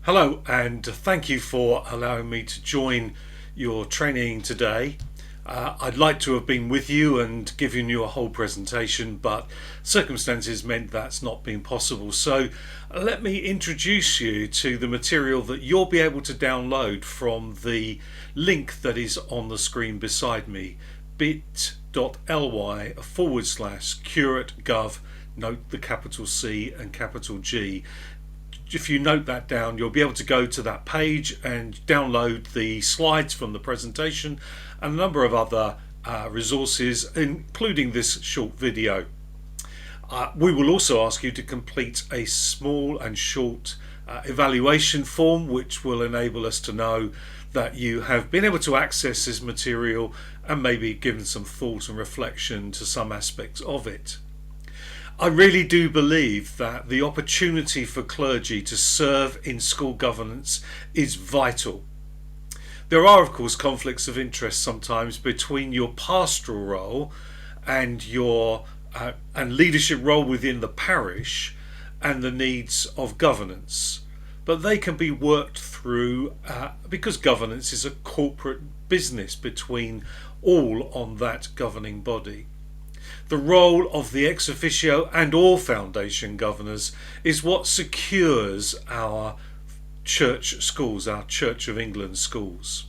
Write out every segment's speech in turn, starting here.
Hello, and thank you for allowing me to join your training today. I'd like to have been with you and given you a whole presentation, but circumstances meant that's not been possible. So let me introduce you to the material that you'll be able to download from the link that is on the screen beside me, bit.ly/curate.gov, note the capital C and capital G. If you note that down, you'll be able to go to that page and download the slides from the presentation and a number of other resources, including this short video. We will also ask you to complete a small and short evaluation form, which will enable us to know that you have been able to access this material and maybe given some thought and reflection to some aspects of it. I really do believe that the opportunity for clergy to serve in school governance is vital. There are, of course, conflicts of interest sometimes between your pastoral role and your leadership role within the parish and the needs of governance. But they can be worked through because governance is a corporate business between all on that governing body. The role of the ex officio and all foundation governors is what secures our church schools, our Church of England schools.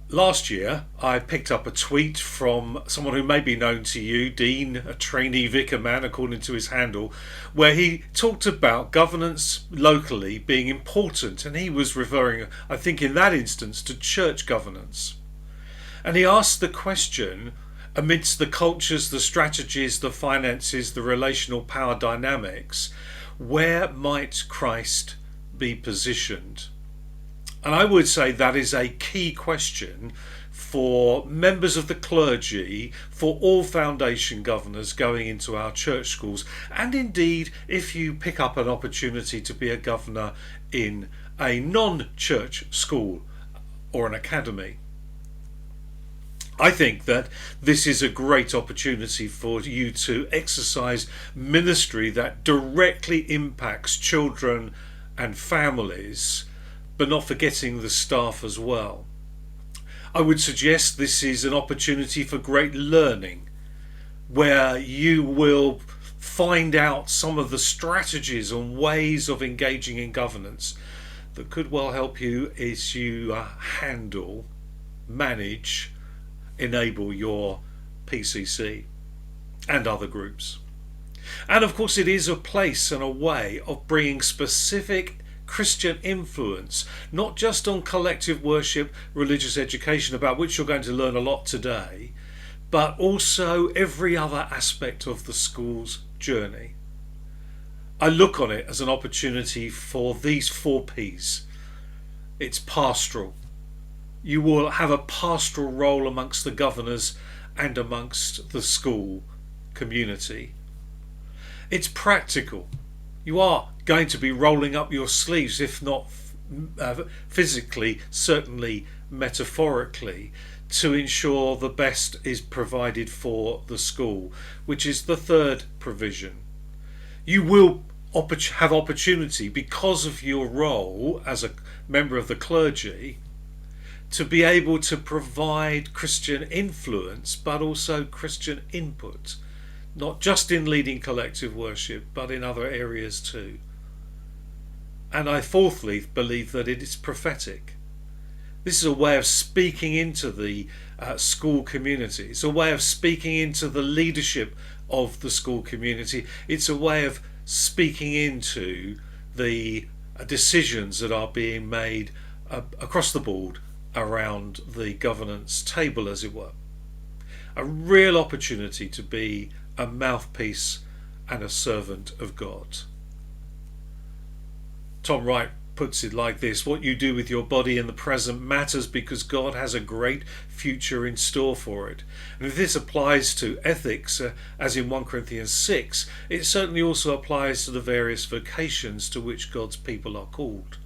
Last year, I picked up a tweet from someone who may be known to you, Dean, a trainee vicar man, according to his handle, where he talked about governance locally being important, and he was referring, I think in that instance, to church governance. And he asked the question, amidst the cultures, the strategies, the finances, the relational power dynamics, where might Christ be positioned? And I would say that is a key question for members of the clergy, for all foundation governors going into our church schools, and indeed if you pick up an opportunity to be a governor in a non-church school or an academy. I think that this is a great opportunity for you to exercise ministry that directly impacts children and families, but not forgetting the staff as well. I would suggest this is an opportunity for great learning, where you will find out some of the strategies and ways of engaging in governance that could well help you as you manage, enable your PCC and other groups. And of course it is a place and a way of bringing specific Christian influence, not just on collective worship, religious education, about which you're going to learn a lot today, but also every other aspect of the school's journey. I look on it as an opportunity for these 4 P's. It's pastoral. You will have a pastoral role amongst the governors and amongst the school community. It's practical. You are going to be rolling up your sleeves, if not physically, certainly metaphorically, to ensure the best is provided for the school, which is the 3rd provision. You will have opportunity, because of your role as a member of the clergy, to be able to provide Christian influence, but also Christian input, not just in leading collective worship, but in other areas too. And I fourthly believe that it is prophetic. This is a way of speaking into the school community. It's a way of speaking into the leadership of the school community. It's a way of speaking into the decisions that are being made across the board around the governance table, as it were. A real opportunity to be a mouthpiece and a servant of God. Tom Wright puts it like this: what you do with your body in the present matters because God has a great future in store for it. And if this applies to ethics, as in 1 Corinthians 6, it certainly also applies to the various vocations to which God's people are called.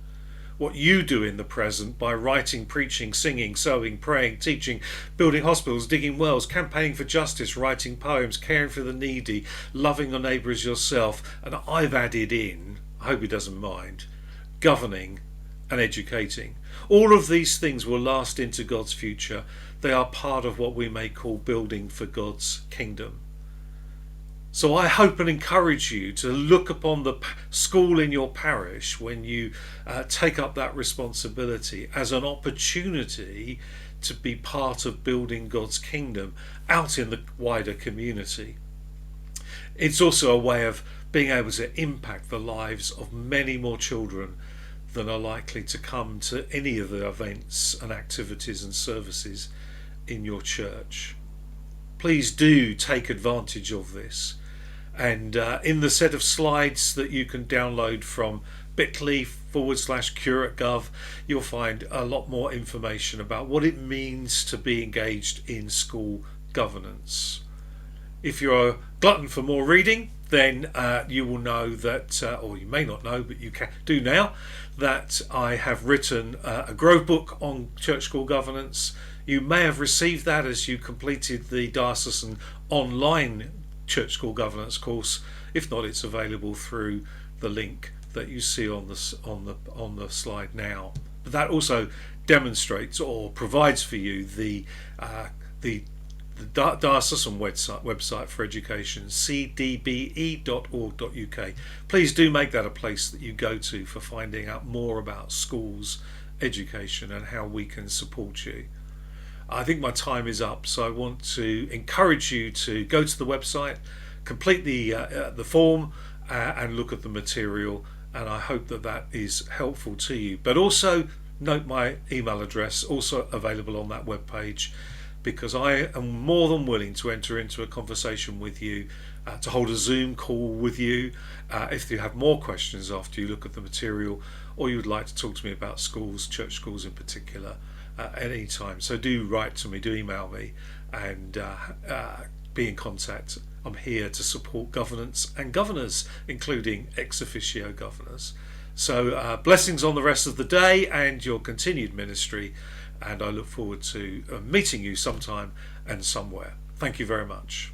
What you do in the present by writing, preaching, singing, sewing, praying, teaching, building hospitals, digging wells, campaigning for justice, writing poems, caring for the needy, loving your neighbour as yourself, and I've added in, I hope he doesn't mind, governing and educating. All of these things will last into God's future. They are part of what we may call building for God's kingdom. So I hope and encourage you to look upon the school in your parish when you take up that responsibility as an opportunity to be part of building God's kingdom out in the wider community. It's also a way of being able to impact the lives of many more children than are likely to come to any of the events and activities and services in your church. Please do take advantage of this. And in the set of slides that you can download from bit.ly/CurateGov, you'll find a lot more information about what it means to be engaged in school governance. If you're a glutton for more reading, then you will know that, or you may not know, but you do now, that I have written a Grove book on church school governance. You may have received that as you completed the diocesan online church school governance course. If not, it's available through the link that you see on the slide now. But that also demonstrates or provides for you the diocesan website for education, cdbe.org.uk. Please do make that a place that you go to for finding out more about schools, education, and how we can support you. I think my time is up, so I want to encourage you to go to the website, complete the form, and look at the material, and I hope that that is helpful to you. But also note my email address, also available on that webpage, because I am more than willing to enter into a conversation with you, to hold a Zoom call with you, if you have more questions after you look at the material, or you would like to talk to me about schools, church schools in particular, at any time. So do write to me, do email me, and be in contact. I'm here to support governance and governors, including ex officio governors. So blessings on the rest of the day and your continued ministry, and I look forward to meeting you sometime and somewhere. Thank you very much.